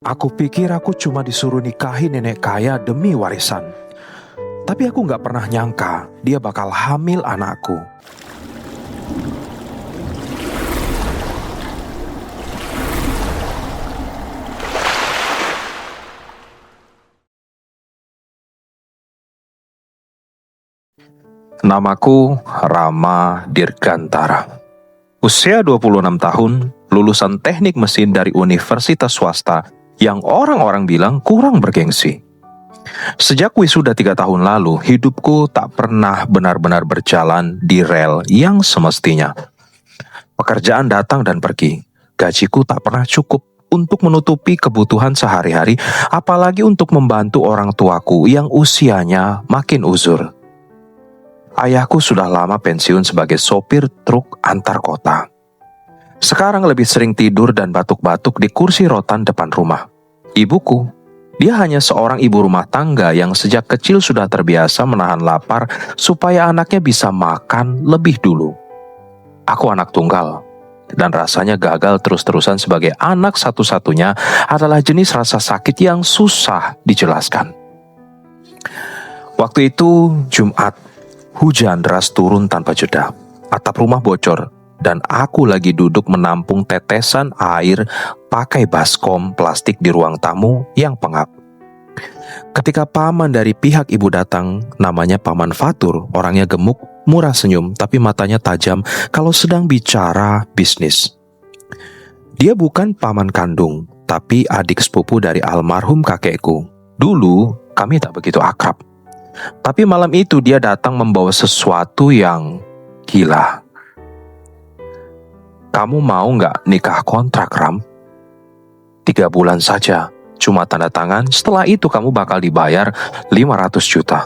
Aku pikir aku cuma disuruh nikahi nenek kaya demi warisan. Tapi aku gak pernah nyangka dia bakal hamil anakku. Namaku Rama Dirgantara. Usia 26 tahun, lulusan teknik mesin dari universitas swasta yang orang-orang bilang kurang bergengsi. Sejak wisuda 3 tahun lalu, hidupku tak pernah benar-benar berjalan di rel yang semestinya. Pekerjaan datang dan pergi, gajiku tak pernah cukup untuk menutupi kebutuhan sehari-hari, apalagi untuk membantu orang tuaku yang usianya makin uzur. Ayahku sudah lama pensiun sebagai sopir truk antar kota. Sekarang lebih sering tidur dan batuk-batuk di kursi rotan depan rumah. Ibuku, dia hanya seorang ibu rumah tangga yang sejak kecil sudah terbiasa menahan lapar supaya anaknya bisa makan lebih dulu. Aku anak tunggal, dan rasanya gagal terus-terusan sebagai anak satu-satunya adalah jenis rasa sakit yang susah dijelaskan. Waktu itu Jumat, hujan deras turun tanpa jeda. Atap rumah bocor, dan aku lagi duduk menampung tetesan air pakai baskom plastik di ruang tamu yang pengap. Ketika paman dari pihak ibu datang, namanya Paman Fatur, orangnya gemuk, murah senyum, tapi matanya tajam kalau sedang bicara bisnis. Dia bukan paman kandung, tapi adik sepupu dari almarhum kakekku. Dulu kami tak begitu akrab. Tapi malam itu dia datang membawa sesuatu yang gila. Kamu mau gak nikah kontrak, Ram? 3 bulan saja, cuma tanda tangan, setelah itu kamu bakal dibayar 500 juta.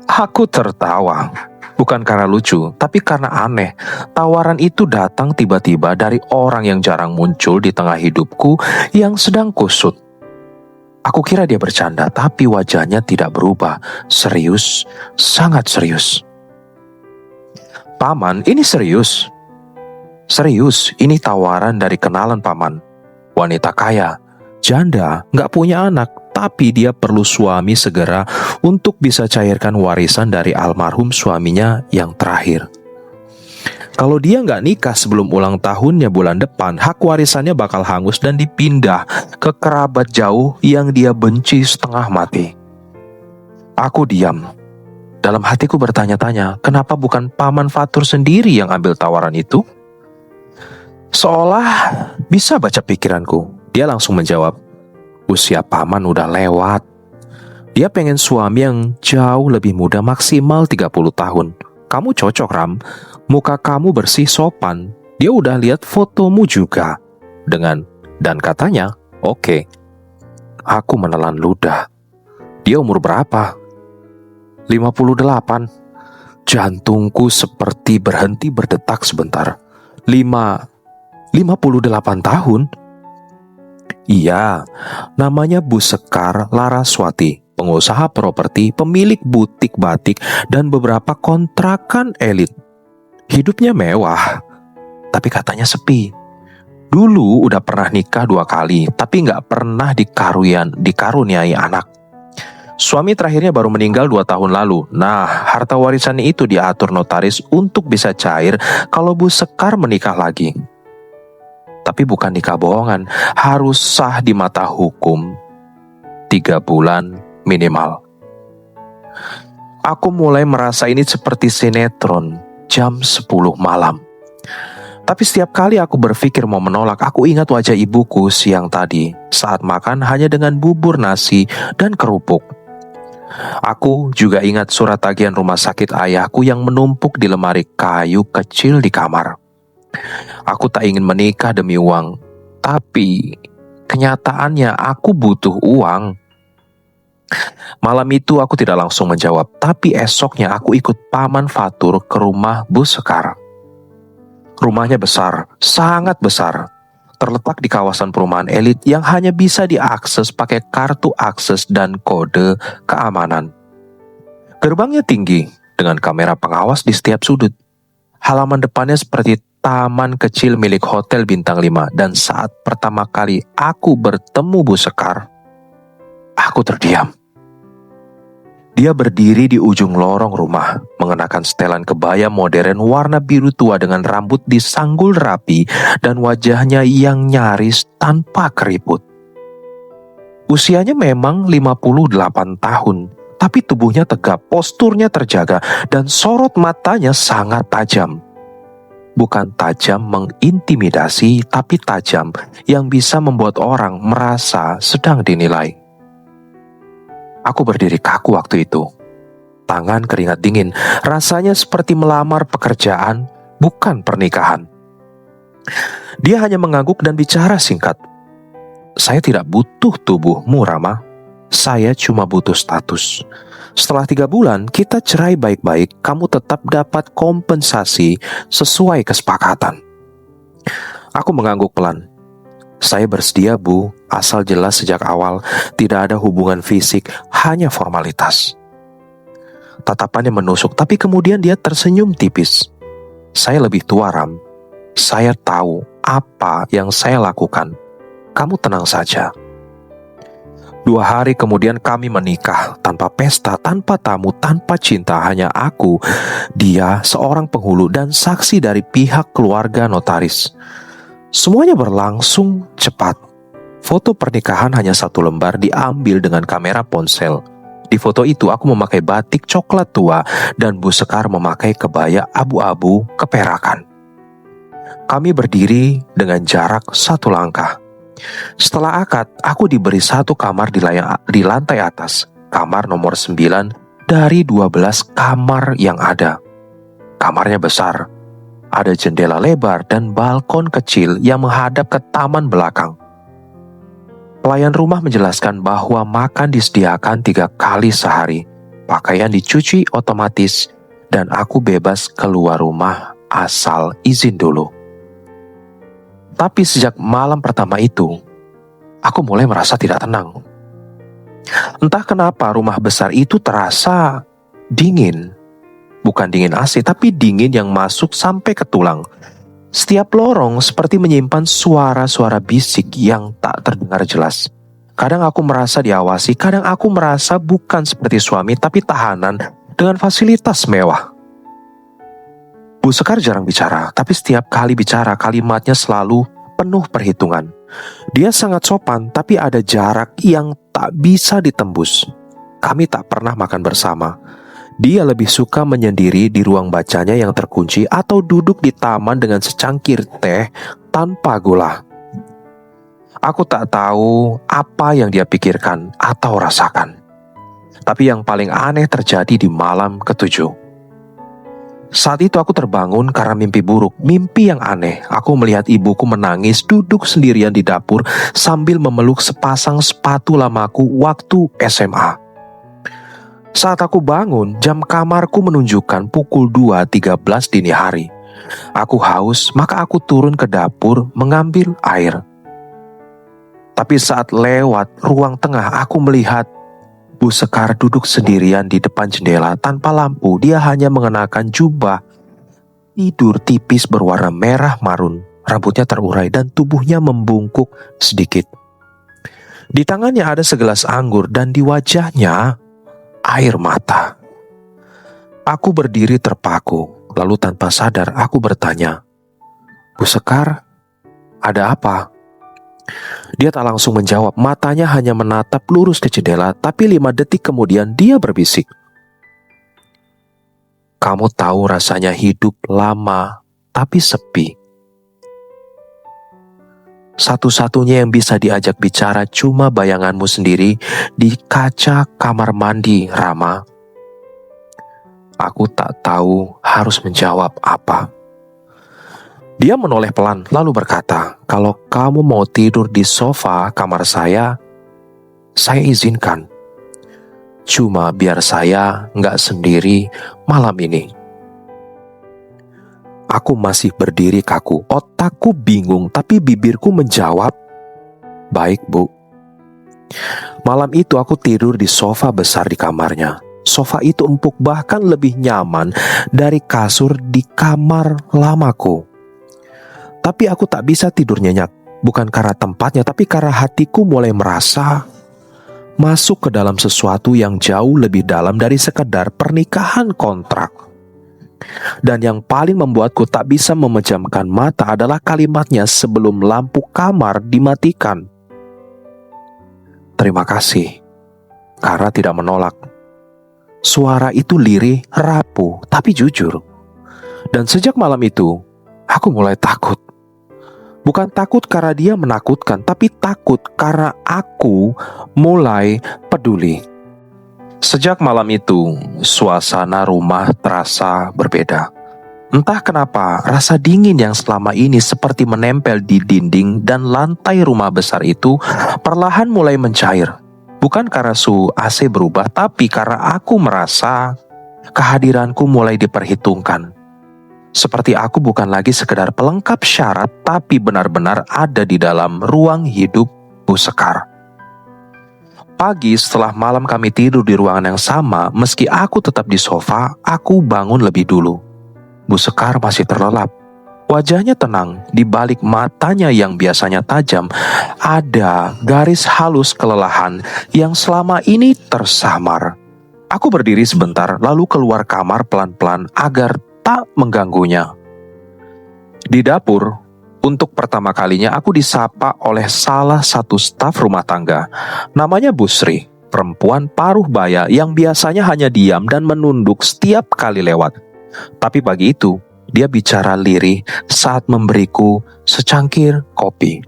Aku tertawa, bukan karena lucu, tapi karena aneh. Tawaran itu datang tiba-tiba dari orang yang jarang muncul di tengah hidupku yang sedang kusut. Aku kira dia bercanda, tapi wajahnya tidak berubah. Serius, sangat serius. Paman, ini serius. Serius, ini tawaran dari kenalan paman. Wanita kaya, janda, gak punya anak, tapi dia perlu suami segera untuk bisa cairkan warisan dari almarhum suaminya yang terakhir. Kalau dia gak nikah sebelum ulang tahunnya bulan depan, hak warisannya bakal hangus dan dipindah ke kerabat jauh yang dia benci setengah mati. Aku diam. Dalam hatiku bertanya-tanya, kenapa bukan Paman Fatur sendiri yang ambil tawaran itu? Seolah bisa baca pikiranku, dia langsung menjawab, usia paman udah lewat. Dia pengen suami yang jauh lebih muda, maksimal 30 tahun. Kamu cocok, Ram. Muka kamu bersih, sopan. Dia udah lihat fotomu juga. Dan katanya, oke. Aku menelan ludah. Dia umur berapa? 58. Jantungku seperti berhenti berdetak sebentar. 58 tahun? Iya, namanya Bu Sekar Laraswati, pengusaha properti, pemilik butik batik, dan beberapa kontrakan elit. Hidupnya mewah, tapi katanya sepi. Dulu udah pernah nikah 2 kali, tapi gak pernah dikaruniai anak. Suami terakhirnya baru meninggal 2 tahun lalu. Nah, harta warisan itu diatur notaris untuk bisa cair kalau Bu Sekar menikah lagi. Tapi bukan nikah bohongan, harus sah di mata hukum. 3 bulan minimal. Aku mulai merasa ini seperti sinetron jam 10 malam. Tapi setiap kali aku berpikir mau menolak, aku ingat wajah ibuku siang tadi saat makan hanya dengan bubur nasi dan kerupuk. Aku juga ingat surat tagihan rumah sakit ayahku yang menumpuk di lemari kayu kecil di kamar. Aku tak ingin menikah demi uang, tapi kenyataannya aku butuh uang. Malam itu aku tidak langsung menjawab, tapi esoknya aku ikut Paman Fatur ke rumah Bu Sekar. Rumahnya besar, sangat besar, terletak di kawasan perumahan elit yang hanya bisa diakses pakai kartu akses dan kode keamanan. Gerbangnya tinggi dengan kamera pengawas di setiap sudut. Halaman depannya seperti taman kecil milik Hotel Bintang 5. Dan saat pertama kali aku bertemu Bu Sekar, aku terdiam. Dia berdiri di ujung lorong rumah, mengenakan setelan kebaya modern warna biru tua dengan rambut disanggul rapi dan wajahnya yang nyaris tanpa keriput. Usianya memang 58 tahun, tapi tubuhnya tegap, posturnya terjaga, dan sorot matanya sangat tajam. Bukan tajam mengintimidasi, tapi tajam yang bisa membuat orang merasa sedang dinilai. Aku berdiri kaku waktu itu. Tangan keringat dingin, rasanya seperti melamar pekerjaan, bukan pernikahan. Dia hanya mengangguk dan bicara singkat. Saya tidak butuh tubuhmu, Rama. Saya cuma butuh status. Setelah 3 bulan, kita cerai baik-baik, kamu tetap dapat kompensasi sesuai kesepakatan. Aku mengangguk pelan. Saya bersedia, Bu, asal jelas sejak awal tidak ada hubungan fisik, hanya formalitas. Tatapannya menusuk, tapi kemudian dia tersenyum tipis. Saya lebih tua, Ram. Saya tahu apa yang saya lakukan. Kamu tenang saja. 2 hari kemudian kami menikah, tanpa pesta, tanpa tamu, tanpa cinta, hanya aku, dia, seorang penghulu, dan saksi dari pihak keluarga notaris. Semuanya berlangsung cepat. Foto pernikahan hanya 1 lembar diambil dengan kamera ponsel. Di foto itu aku memakai batik coklat tua dan Bu Sekar memakai kebaya abu-abu keperakan. Kami berdiri dengan jarak 1 langkah. Setelah akad, aku diberi 1 kamar di lantai atas, kamar nomor 9 dari 12 kamar yang ada. Kamarnya besar. Ada jendela lebar dan balkon kecil yang menghadap ke taman belakang. Pelayan rumah menjelaskan bahwa makan disediakan 3 kali sehari, pakaian dicuci otomatis, dan aku bebas keluar rumah asal izin dulu. Tapi sejak malam pertama itu, aku mulai merasa tidak tenang. Entah kenapa rumah besar itu terasa dingin. Bukan dingin AC, tapi dingin yang masuk sampai ke tulang. Setiap lorong seperti menyimpan suara-suara bisik yang tak terdengar jelas. Kadang aku merasa diawasi, kadang aku merasa bukan seperti suami, tapi tahanan dengan fasilitas mewah. Bu Sekar jarang bicara, tapi setiap kali bicara kalimatnya selalu penuh perhitungan. Dia sangat sopan, tapi ada jarak yang tak bisa ditembus. Kami tak pernah makan bersama. Dia lebih suka menyendiri di ruang bacanya yang terkunci atau duduk di taman dengan secangkir teh tanpa gula. Aku tak tahu apa yang dia pikirkan atau rasakan. Tapi yang paling aneh terjadi di malam ke-7. Saat itu aku terbangun karena mimpi buruk, mimpi yang aneh. Aku melihat ibuku menangis duduk sendirian di dapur sambil memeluk sepasang sepatu lamaku waktu SMA. Saat aku bangun, jam kamarku menunjukkan pukul 2.13 dini hari. Aku haus, maka aku turun ke dapur mengambil air. Tapi saat lewat ruang tengah, aku melihat Bu Sekar duduk sendirian di depan jendela tanpa lampu. Dia hanya mengenakan jubah tidur tipis berwarna merah marun. Rambutnya terurai dan tubuhnya membungkuk sedikit. Di tangannya ada segelas anggur dan di wajahnya air mata. Aku berdiri terpaku, lalu tanpa sadar aku bertanya, Bu Sekar, ada apa? Dia tak langsung menjawab, matanya hanya menatap lurus ke jendela, tapi 5 detik kemudian dia berbisik. Kamu tahu rasanya hidup lama, tapi sepi. Satu-satunya yang bisa diajak bicara cuma bayanganmu sendiri di kaca kamar mandi, Rama. Aku tak tahu harus menjawab apa. Dia menoleh pelan lalu berkata, kalau kamu mau tidur di sofa kamar saya izinkan. Cuma biar saya nggak sendiri malam ini. Aku masih berdiri kaku, otakku bingung, tapi bibirku menjawab, baik Bu. Malam itu aku tidur di sofa besar di kamarnya. Sofa itu empuk, bahkan lebih nyaman dari kasur di kamar lamaku. tapi aku tak bisa tidur nyenyak. Bukan karena tempatnya, tapi karena hatiku mulai merasa masuk ke dalam sesuatu yang jauh lebih dalam dari sekedar pernikahan kontrak. Dan yang paling membuatku tak bisa memejamkan mata adalah kalimatnya sebelum lampu kamar dimatikan. Terima kasih, karena tidak menolak. Suara itu lirih, rapuh, tapi jujur. Dan sejak malam itu, aku mulai takut. Bukan takut karena dia menakutkan, tapi takut karena aku mulai peduli. Sejak malam itu, suasana rumah terasa berbeda. Entah kenapa, rasa dingin yang selama ini seperti menempel di dinding dan lantai rumah besar itu perlahan mulai mencair. Bukan karena suhu AC berubah, tapi karena aku merasa kehadiranku mulai diperhitungkan. Seperti aku bukan lagi sekedar pelengkap syarat, tapi benar-benar ada di dalam ruang hidup Bu Sekar. Pagi setelah malam kami tidur di ruangan yang sama, meski aku tetap di sofa, aku bangun lebih dulu. Bu Sekar masih terlelap. Wajahnya tenang, di balik matanya yang biasanya tajam, ada garis halus kelelahan yang selama ini tersamar. Aku berdiri sebentar, lalu keluar kamar pelan-pelan agar tak mengganggunya. Di dapur, untuk pertama kalinya aku disapa oleh salah satu staf rumah tangga. Namanya Bu Sri, perempuan paruh baya yang biasanya hanya diam dan menunduk setiap kali lewat. Tapi pagi itu, dia bicara lirih saat memberiku secangkir kopi.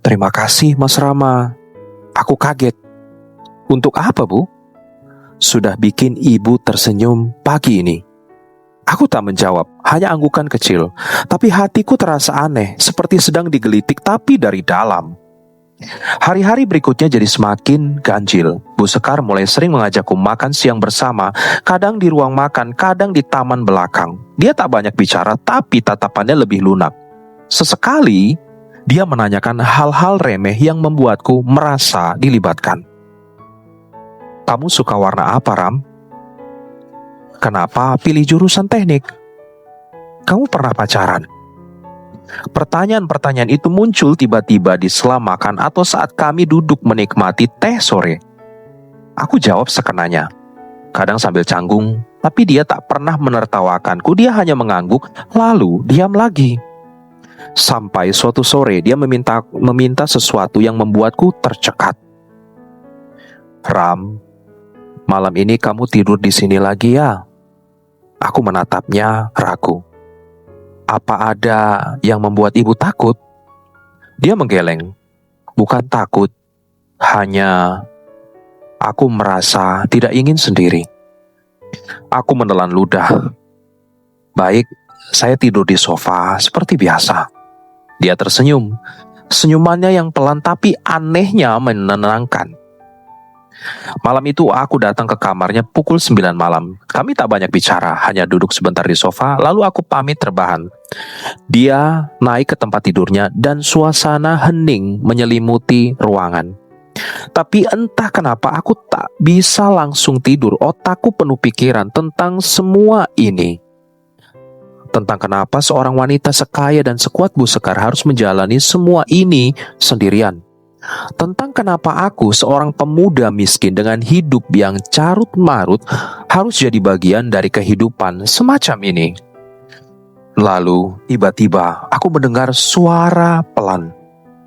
Terima kasih Mas Rama. Aku kaget. Untuk apa, Bu? Sudah bikin ibu tersenyum pagi ini. Aku tak menjawab, hanya anggukan kecil. Tapi hatiku terasa aneh, seperti sedang digelitik tapi dari dalam. Hari-hari berikutnya jadi semakin ganjil. Bu Sekar mulai sering mengajakku makan siang bersama, kadang di ruang makan, kadang di taman belakang. Dia tak banyak bicara, tapi tatapannya lebih lunak. Sesekali, dia menanyakan hal-hal remeh yang membuatku merasa dilibatkan. Kamu suka warna apa, Ram? Kenapa pilih jurusan teknik? Kamu pernah pacaran? Pertanyaan-pertanyaan itu muncul tiba-tiba di sela makan atau saat kami duduk menikmati teh sore. Aku jawab sekenanya, kadang sambil canggung, tapi dia tak pernah menertawakanku. Dia hanya mengangguk, lalu diam lagi. Sampai suatu sore dia meminta sesuatu yang membuatku tercekat. Ram, malam ini kamu tidur di sini lagi ya? Aku menatapnya ragu. Apa ada yang membuat ibu takut? Dia menggeleng. Bukan takut, hanya aku merasa tidak ingin sendiri. Aku menelan ludah. Baik, saya tidur di sofa seperti biasa. Dia tersenyum. Senyumannya yang pelan tapi anehnya menenangkan. Malam itu aku datang ke kamarnya pukul 9 malam. Kami tak banyak bicara, hanya duduk sebentar di sofa, lalu aku pamit rebahan. Dia naik ke tempat tidurnya dan suasana hening menyelimuti ruangan. Tapi entah kenapa aku tak bisa langsung tidur. Otakku penuh pikiran tentang semua ini. Tentang kenapa seorang wanita sekaya dan sekuat Bu Sekar harus menjalani semua ini sendirian. Tentang kenapa aku, seorang pemuda miskin dengan hidup yang carut-marut, harus jadi bagian dari kehidupan semacam ini. Lalu, tiba-tiba aku mendengar suara pelan.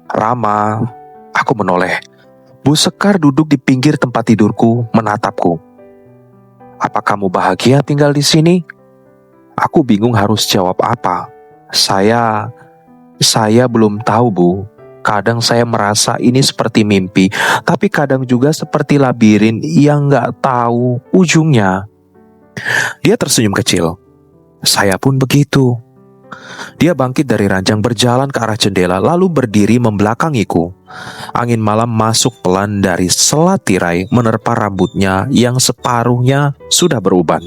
Rama, aku menoleh. Bu Sekar duduk di pinggir tempat tidurku, menatapku. Apa kamu bahagia tinggal di sini? Aku bingung harus jawab apa. Saya belum tahu, Bu. Kadang saya merasa ini seperti mimpi, tapi kadang juga seperti labirin yang gak tahu ujungnya. Dia tersenyum kecil. Saya pun begitu. Dia bangkit dari ranjang, berjalan ke arah jendela, lalu berdiri membelakangiku. Angin malam masuk pelan dari sela tirai, menerpa rambutnya yang separuhnya sudah beruban.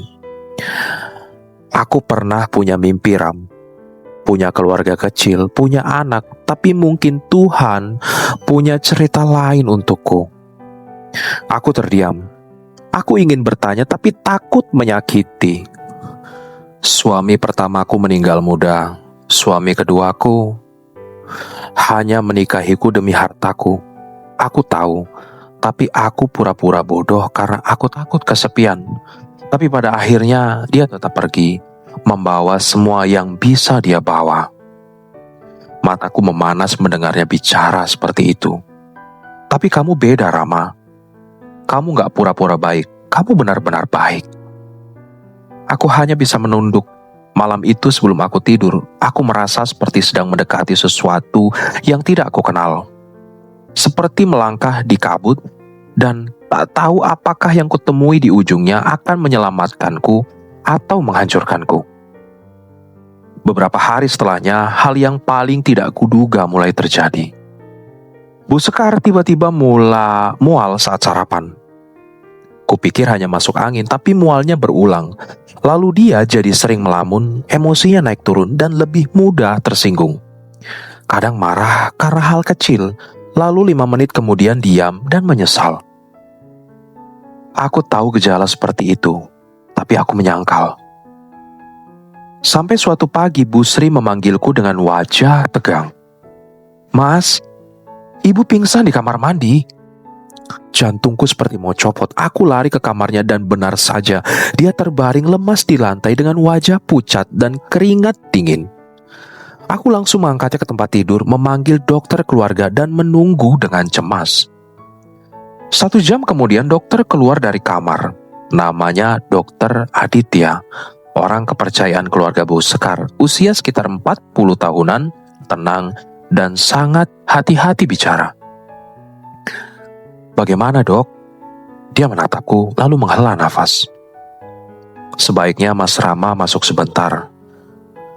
Aku pernah punya mimpi, Ram. Punya keluarga kecil, punya anak, tapi mungkin Tuhan punya cerita lain untukku. Aku terdiam. Aku ingin bertanya, tapi takut menyakiti. Suami pertamaku meninggal muda. Suami keduaku hanya menikahiku demi hartaku. Aku tahu, tapi aku pura-pura bodoh karena aku takut kesepian. Tapi pada akhirnya dia tetap pergi, membawa semua yang bisa dia bawa. Mataku memanas mendengarnya bicara seperti itu. Tapi kamu beda, Rama. Kamu gak pura-pura baik, kamu benar-benar baik. Aku hanya bisa menunduk. Malam itu sebelum aku tidur, aku merasa seperti sedang mendekati sesuatu yang tidak aku kenal. Seperti melangkah di kabut dan tak tahu apakah yang kutemui di ujungnya akan menyelamatkanku atau menghancurkanku. Beberapa hari setelahnya, hal yang paling tidak kuduga mulai terjadi. Bu Sekar tiba-tiba mual saat sarapan. Kupikir hanya masuk angin, tapi mualnya berulang. Lalu dia jadi sering melamun, emosinya naik turun dan lebih mudah tersinggung. Kadang marah karena hal kecil, lalu 5 menit kemudian diam dan menyesal. Aku tahu gejala seperti itu, tapi aku menyangkal. Sampai suatu pagi Bu Sri memanggilku dengan wajah tegang. "Mas, Ibu pingsan di kamar mandi." Jantungku seperti mau copot. Aku lari ke kamarnya dan benar saja, dia terbaring lemas di lantai dengan wajah pucat dan keringat dingin. Aku langsung mengangkatnya ke tempat tidur, memanggil dokter keluarga dan menunggu dengan cemas. 1 jam kemudian dokter keluar dari kamar. Namanya Dokter Aditya, orang kepercayaan keluarga Bu Sekar, usia sekitar 40 tahunan, tenang dan sangat hati-hati bicara. "Bagaimana, Dok?" Dia menatapku lalu menghela nafas. "Sebaiknya Mas Rama masuk sebentar.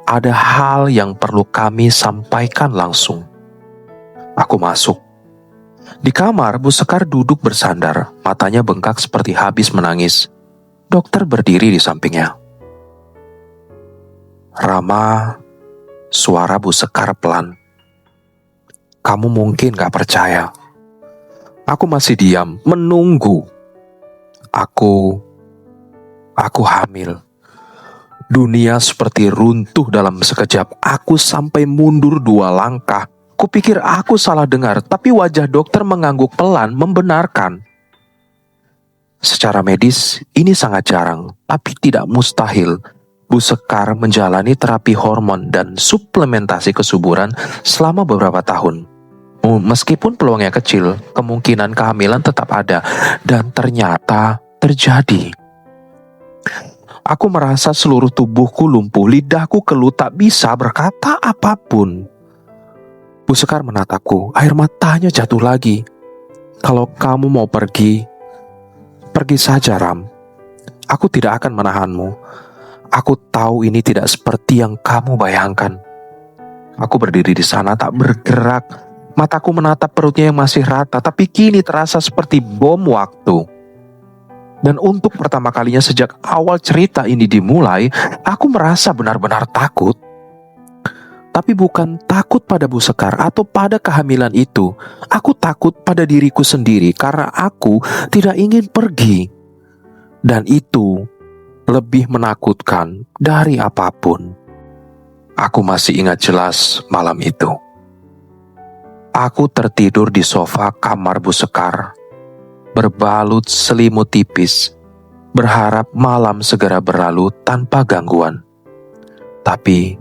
Ada hal yang perlu kami sampaikan langsung." Aku masuk. Di kamar, Bu Sekar duduk bersandar, matanya bengkak seperti habis menangis. Dokter berdiri di sampingnya. "Rama," suara Bu Sekar pelan. "Kamu mungkin gak percaya." Aku masih diam, menunggu. Aku hamil. Dunia seperti runtuh dalam sekejap. Aku sampai mundur 2 langkah. Kupikir aku salah dengar, tapi wajah dokter mengangguk pelan membenarkan. Secara medis, ini sangat jarang, tapi tidak mustahil. Bu Sekar menjalani terapi hormon dan suplementasi kesuburan selama beberapa tahun. Meskipun peluangnya kecil, kemungkinan kehamilan tetap ada, dan ternyata terjadi. Aku merasa seluruh tubuhku lumpuh, lidahku keluh, tak bisa berkata apapun. Bu Sekar menatapku, air matanya jatuh lagi. "Kalau kamu mau pergi, pergi saja, Ram. Aku tidak akan menahanmu. Aku tahu ini tidak seperti yang kamu bayangkan." Aku berdiri di sana tak bergerak. Mataku menatap perutnya yang masih rata, tapi kini terasa seperti bom waktu. Dan untuk pertama kalinya sejak awal cerita ini dimulai, aku merasa benar-benar takut. Tapi bukan takut pada Bu Sekar atau pada kehamilan itu. Aku takut pada diriku sendiri karena aku tidak ingin pergi. Dan itu lebih menakutkan dari apapun. Aku masih ingat jelas malam itu. Aku tertidur di sofa kamar Bu Sekar, berbalut selimut tipis, berharap malam segera berlalu tanpa gangguan. Tapi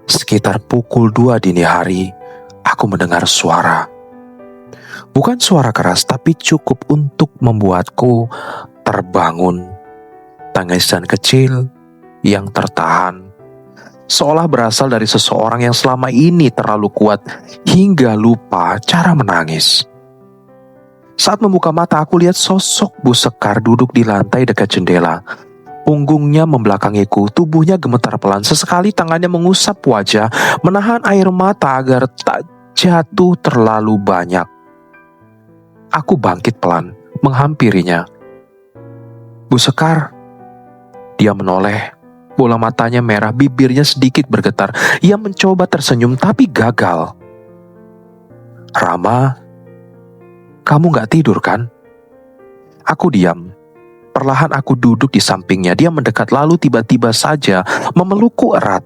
sekitar pukul 2 dini hari, aku mendengar suara. Bukan suara keras, tapi cukup untuk membuatku terbangun. Tangisan kecil yang tertahan, seolah berasal dari seseorang yang selama ini terlalu kuat hingga lupa cara menangis. Saat membuka mata, aku lihat sosok Bu Sekar duduk di lantai dekat jendela. Punggungnya membelakangiku, tubuhnya gemetar pelan. Sesekali tangannya mengusap wajah, menahan air mata agar tak jatuh terlalu banyak. Aku bangkit pelan, menghampirinya. "Bu Sekar." Dia menoleh. Bola matanya merah, bibirnya sedikit bergetar. Ia mencoba tersenyum tapi gagal. "Rama, kamu gak tidur kan?" Aku diam. Perlahan aku duduk di sampingnya. Dia mendekat lalu tiba-tiba saja memelukku erat.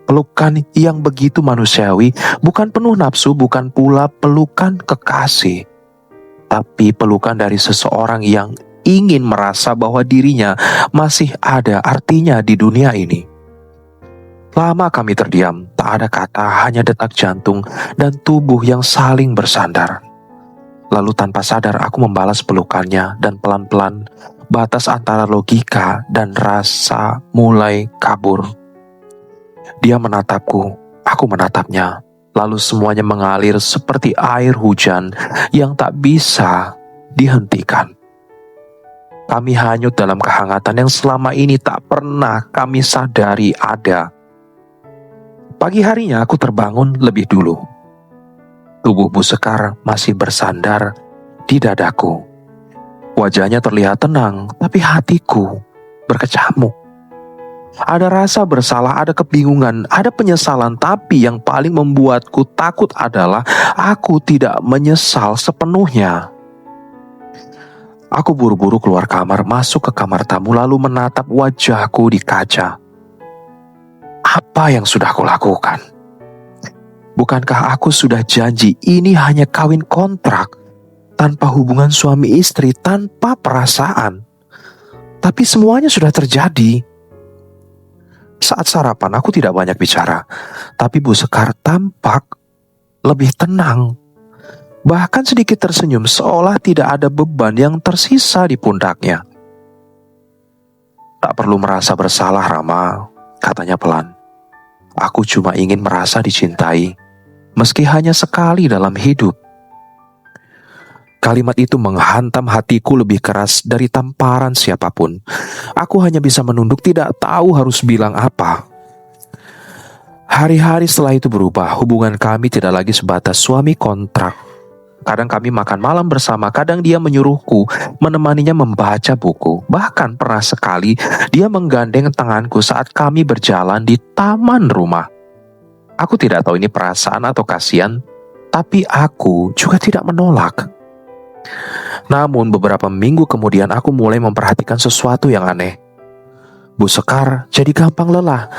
Pelukan yang begitu manusiawi, bukan penuh nafsu, bukan pula pelukan kekasih, tapi pelukan dari seseorang yang ingin merasa bahwa dirinya masih ada artinya di dunia ini. Lama kami terdiam, tak ada kata, hanya detak jantung dan tubuh yang saling bersandar. Lalu tanpa sadar aku membalas pelukannya dan pelan-pelan batas antara logika dan rasa mulai kabur. Dia menatapku, aku menatapnya. Lalu semuanya mengalir seperti air hujan yang tak bisa dihentikan. Kami hanyut dalam kehangatan yang selama ini tak pernah kami sadari ada. Pagi harinya aku terbangun lebih dulu. Tubuh Bu Sekar masih bersandar di dadaku. Wajahnya terlihat tenang, tapi hatiku berkecamuk. Ada rasa bersalah, ada kebingungan, ada penyesalan, tapi yang paling membuatku takut adalah aku tidak menyesal sepenuhnya. Aku buru-buru keluar kamar, masuk ke kamar tamu, lalu menatap wajahku di kaca. Apa yang sudah aku lakukan? Bukankah aku sudah janji ini hanya kawin kontrak, tanpa hubungan suami istri, tanpa perasaan? Tapi semuanya sudah terjadi. Saat sarapan aku tidak banyak bicara, tapi Bu Sekar tampak lebih tenang. Bahkan sedikit tersenyum seolah tidak ada beban yang tersisa di pundaknya. Tak perlu merasa bersalah, Rama, katanya pelan. Aku cuma ingin merasa dicintai, meski hanya sekali dalam hidup. Kalimat itu menghantam hatiku lebih keras dari tamparan siapapun. Aku hanya bisa menunduk, tidak tahu harus bilang apa. Hari-hari setelah itu berubah, hubungan kami tidak lagi sebatas suami kontrak. Kadang kami makan malam bersama, kadang dia menyuruhku menemaninya membaca buku. Bahkan pernah sekali dia menggandeng tanganku saat kami berjalan di taman rumah. Aku tidak tahu ini perasaan atau kasihan, tapi aku juga tidak menolak. Namun beberapa minggu kemudian aku mulai memperhatikan sesuatu yang aneh. Bu Sekar jadi gampang lelah.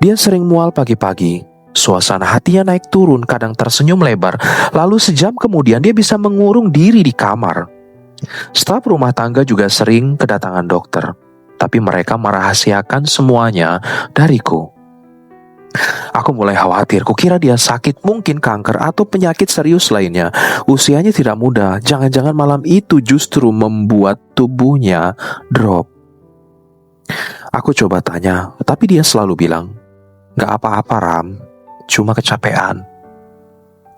Dia sering mual pagi-pagi. Suasana hatinya naik turun, kadang tersenyum lebar. Lalu sejam kemudian dia bisa mengurung diri di kamar. Staf rumah tangga juga sering kedatangan dokter, tapi mereka merahasiakan semuanya dariku. Aku mulai khawatir, kukira dia sakit, mungkin kanker atau penyakit serius lainnya. Usianya tidak muda, jangan-jangan malam itu justru membuat tubuhnya drop. Aku coba tanya, tapi dia selalu bilang, "Gak apa-apa Ram, cuma kecapean."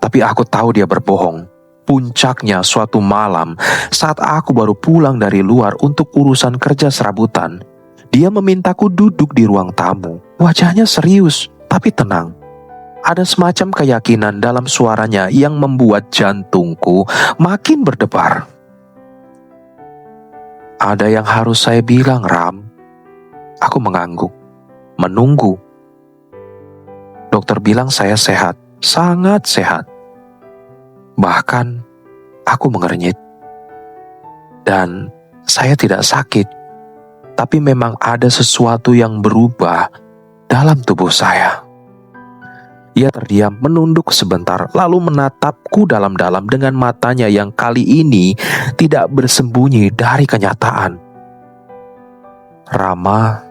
Tapi aku tahu dia berbohong. Puncaknya suatu malam, saat aku baru pulang dari luar untuk urusan kerja serabutan, dia memintaku duduk di ruang tamu. Wajahnya serius, tapi tenang. Ada semacam keyakinan dalam suaranya yang membuat jantungku makin berdebar. "Ada yang harus saya bilang, Ram." Aku mengangguk, menunggu. Dokter bilang saya sehat, sangat sehat. Bahkan aku mengernyit. Dan saya tidak sakit, tapi memang ada sesuatu yang berubah dalam tubuh saya. Ia terdiam, menunduk sebentar, lalu menatapku dalam-dalam dengan matanya yang kali ini tidak bersembunyi dari kenyataan. "Rama,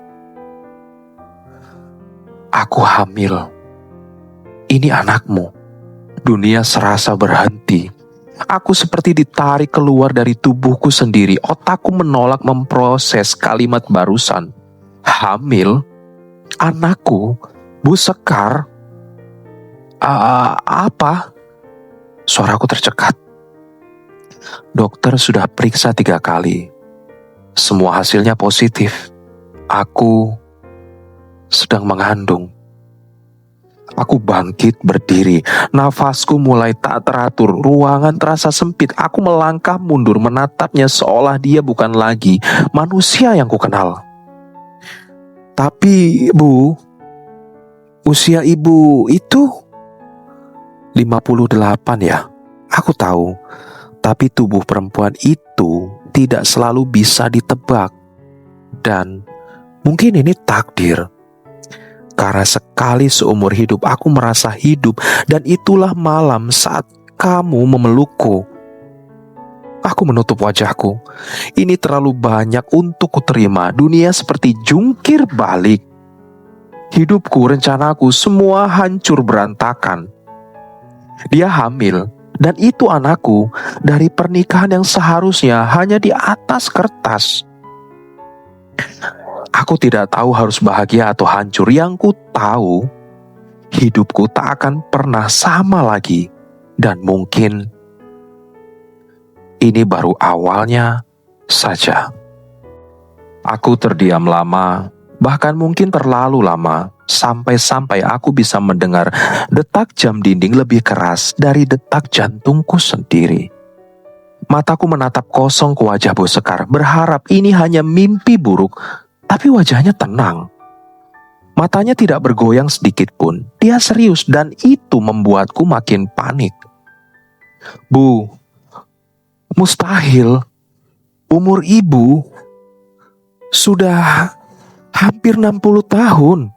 aku hamil. Ini anakmu." Dunia serasa berhenti. Aku seperti ditarik keluar dari tubuhku sendiri. Otakku menolak memproses kalimat barusan. Hamil? Anakku? Bu Sekar? Apa? Suaraku tercekat. Dokter sudah periksa 3 kali. Semua hasilnya positif. Aku sedang mengandung. Aku bangkit berdiri. Nafasku mulai tak teratur. Ruangan terasa sempit. Aku melangkah mundur menatapnya seolah dia bukan lagi manusia yang kukenal. "Tapi, Bu, usia ibu itu 58 ya?" Aku tahu, tapi tubuh perempuan itu tidak selalu bisa ditebak. Dan mungkin ini takdir. Karena sekali seumur hidup aku merasa hidup, dan itulah malam saat kamu memelukku. Aku menutup wajahku. Ini terlalu banyak untuk kuterima. Dunia seperti jungkir balik. Hidupku, rencanaku, semua hancur berantakan. Dia hamil, dan itu anakku dari pernikahan yang seharusnya hanya di atas kertas. Aku tidak tahu harus bahagia atau hancur. Yang ku tahu, hidupku tak akan pernah sama lagi. Dan mungkin ini baru awalnya saja. Aku terdiam lama, bahkan mungkin terlalu lama, sampai-sampai aku bisa mendengar detak jam dinding lebih keras dari detak jantungku sendiri. Mataku menatap kosong ke wajah Bu Sekar, berharap ini hanya mimpi buruk, tapi wajahnya tenang. Matanya tidak bergoyang sedikit pun. Dia serius, dan itu membuatku makin panik. Bu, mustahil. Umur ibu sudah hampir 60 tahun.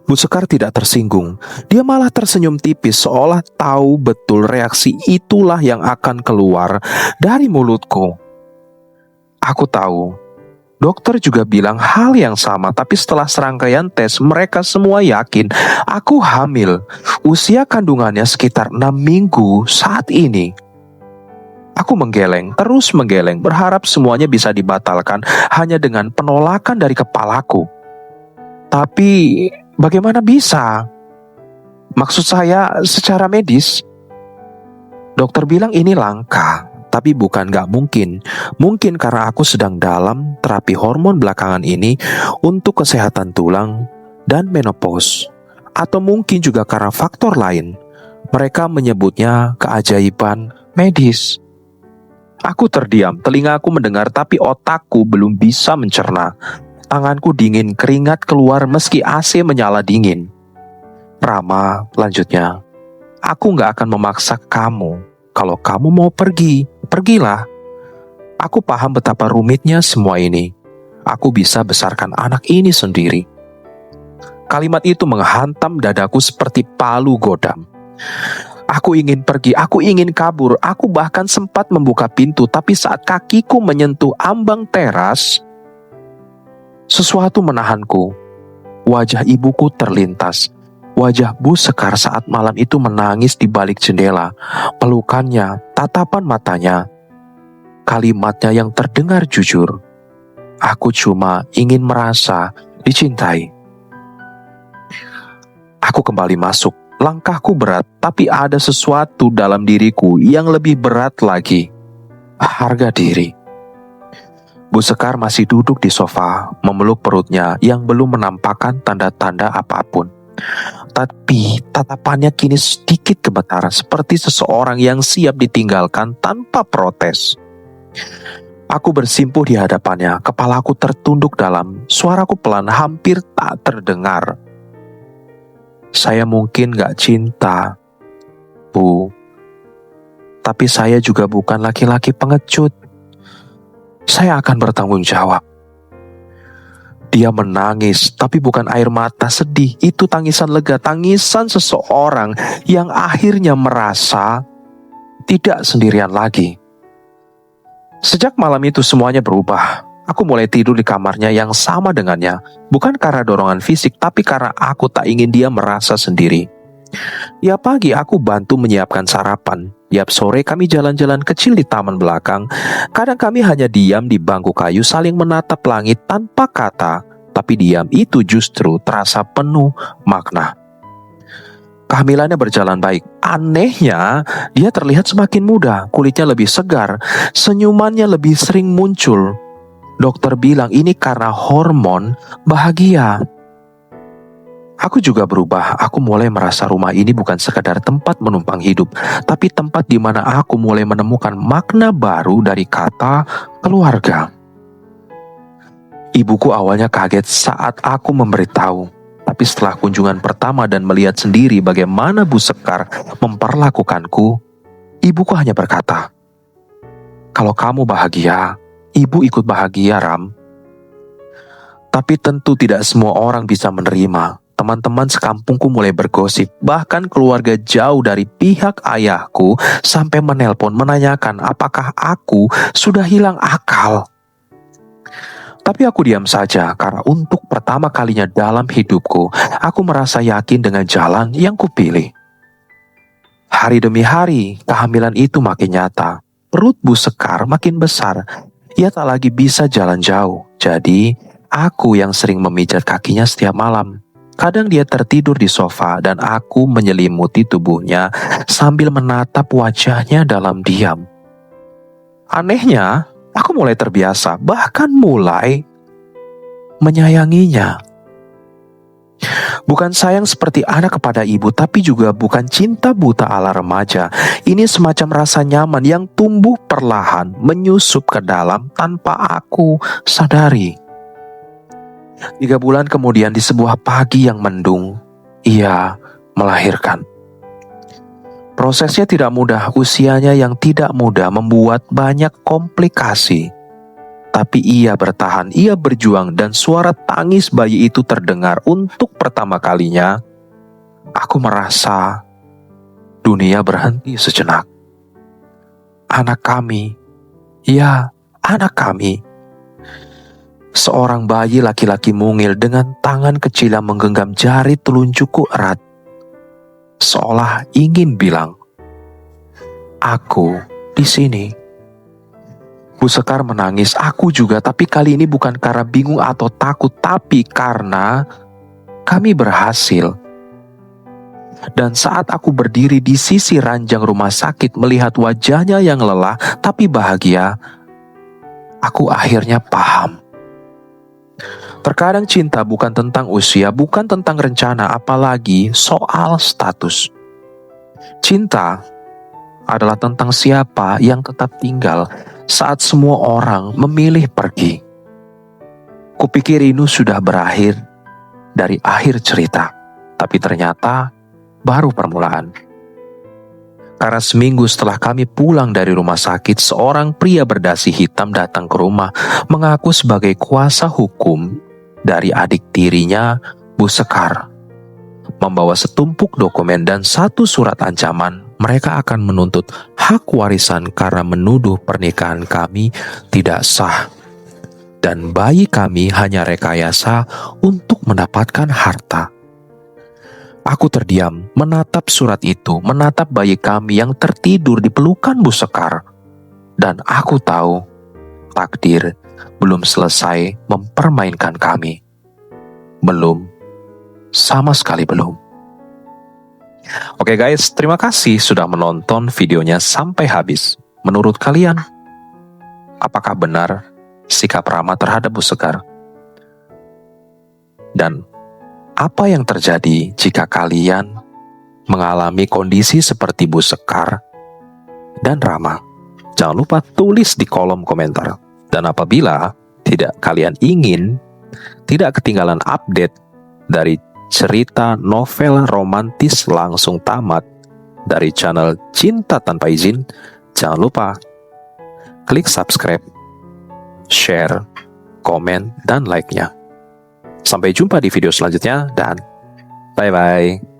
Bu Sekar tidak tersinggung. Dia malah tersenyum tipis, seolah tahu betul reaksi itulah yang akan keluar dari mulutku. Aku tahu, dokter juga bilang hal yang sama, tapi setelah serangkaian tes, mereka semua yakin aku hamil. Usia kandungannya sekitar 6 minggu saat ini. Aku menggeleng, terus menggeleng, berharap semuanya bisa dibatalkan hanya dengan penolakan dari kepalaku. Tapi bagaimana bisa? Maksud saya secara medis. Dokter bilang ini langka, tapi bukan gak mungkin. Mungkin karena aku sedang dalam terapi hormon belakangan ini untuk kesehatan tulang dan menopause. Atau mungkin juga karena faktor lain. Mereka menyebutnya keajaiban medis. Aku terdiam, telingaku mendengar tapi otakku belum bisa mencerna. Tanganku dingin, keringat keluar meski AC menyala dingin. Rama, lanjutnya, aku gak akan memaksa kamu. Kalau kamu mau pergi, pergilah. Aku paham betapa rumitnya semua ini. Aku bisa besarkan anak ini sendiri. Kalimat itu menghantam dadaku seperti palu godam. Aku ingin pergi, aku ingin kabur. Aku bahkan sempat membuka pintu, tapi saat kakiku menyentuh ambang teras, sesuatu menahanku. Wajah ibuku terlintas. Wajah Bu Sekar saat malam itu menangis di balik jendela. Pelukannya, tatapan matanya, kalimatnya yang terdengar jujur. Aku cuma ingin merasa dicintai. Aku kembali masuk. Langkahku berat, tapi ada sesuatu dalam diriku yang lebih berat lagi. Harga diri. Bu Sekar masih duduk di sofa, memeluk perutnya yang belum menampakkan tanda-tanda apapun. Tapi tatapannya kini sedikit gemetar, seperti seseorang yang siap ditinggalkan tanpa protes. Aku bersimpuh di hadapannya, kepalaku tertunduk dalam, suaraku pelan hampir tak terdengar. Saya mungkin gak cinta, Bu. Tapi saya juga bukan laki-laki pengecut. Saya akan bertanggung jawab. Dia menangis, tapi bukan air mata sedih. Itu tangisan lega, tangisan seseorang yang akhirnya merasa tidak sendirian lagi. Sejak malam itu semuanya berubah. Aku mulai tidur di kamarnya yang sama dengannya. Bukan karena dorongan fisik, tapi karena aku tak ingin dia merasa sendiri. Tiap pagi aku bantu menyiapkan sarapan. Tiap sore kami jalan-jalan kecil di taman belakang. Kadang kami hanya diam di bangku kayu saling menatap langit tanpa kata. Tapi diam itu justru terasa penuh makna. Kehamilannya berjalan baik. Anehnya, dia terlihat semakin muda. Kulitnya lebih segar. Senyumannya lebih sering muncul. Dokter bilang ini karena hormon bahagia. Aku juga berubah. Aku mulai merasa rumah ini bukan sekadar tempat menumpang hidup, tapi tempat di mana aku mulai menemukan makna baru dari kata keluarga. Ibuku awalnya kaget saat aku memberitahu, tapi setelah kunjungan pertama dan melihat sendiri bagaimana Bu Sekar memperlakukanku, ibuku hanya berkata, "Kalau kamu bahagia, Ibu ikut bahagia, Ram." Tapi tentu tidak semua orang bisa menerima. Teman-teman sekampungku mulai bergosip, bahkan keluarga jauh dari pihak ayahku sampai menelpon menanyakan apakah aku sudah hilang akal. Tapi aku diam saja karena untuk pertama kalinya dalam hidupku, aku merasa yakin dengan jalan yang kupilih. Hari demi hari, kehamilan itu makin nyata. Perut Bu Sekar makin besar. Ia tak lagi bisa jalan jauh. Jadi, aku yang sering memijat kakinya setiap malam. Kadang dia tertidur di sofa dan aku menyelimuti tubuhnya sambil menatap wajahnya dalam diam. Anehnya, aku mulai terbiasa, bahkan mulai menyayanginya. Bukan sayang seperti anak kepada ibu, tapi juga bukan cinta buta ala remaja. Ini semacam rasa nyaman yang tumbuh perlahan, menyusup ke dalam tanpa aku sadari. 3 bulan kemudian di sebuah pagi yang mendung, ia melahirkan. Prosesnya tidak mudah, usianya yang tidak mudah membuat banyak komplikasi. Tapi ia bertahan, ia berjuang, dan suara tangis bayi itu terdengar untuk pertama kalinya. Aku merasa dunia berhenti sejenak. Anak kami, ya anak kami. Seorang bayi laki-laki mungil dengan tangan kecil yang menggenggam jari telunjukku erat. Seolah ingin bilang, aku di sini. Bu Sekar menangis, aku juga, tapi kali ini bukan karena bingung atau takut, tapi karena kami berhasil. Dan saat aku berdiri di sisi ranjang rumah sakit melihat wajahnya yang lelah tapi bahagia, aku akhirnya paham. Terkadang cinta bukan tentang usia, bukan tentang rencana, apalagi soal status. Cinta adalah tentang siapa yang tetap tinggal saat semua orang memilih pergi. Kupikir ini sudah berakhir dari akhir cerita, tapi ternyata baru permulaan. Karena seminggu setelah kami pulang dari rumah sakit, seorang pria berdasi hitam datang ke rumah mengaku sebagai kuasa hukum dari adik tirinya, Bu Sekar. Membawa setumpuk dokumen dan 1 surat ancaman. Mereka akan menuntut hak warisan karena menuduh pernikahan kami tidak sah. Dan bayi kami hanya rekayasa untuk mendapatkan harta. Aku terdiam, menatap surat itu, menatap bayi kami yang tertidur di pelukan Bu Sekar. Dan aku tahu, takdir belum selesai mempermainkan kami. Belum, sama sekali belum. Oke guys, terima kasih sudah menonton videonya sampai habis. Menurut kalian, apakah benar sikap Rama terhadap Bu Sekar? Dan apa yang terjadi jika kalian mengalami kondisi seperti Bu Sekar dan Rama? Jangan lupa tulis di kolom komentar. Dan apabila kalian ingin tidak ketinggalan update dari cerita novel romantis langsung tamat dari channel Cinta Tanpa Izin, jangan lupa klik subscribe, share, komen, dan like-nya. Sampai jumpa di video selanjutnya dan bye-bye.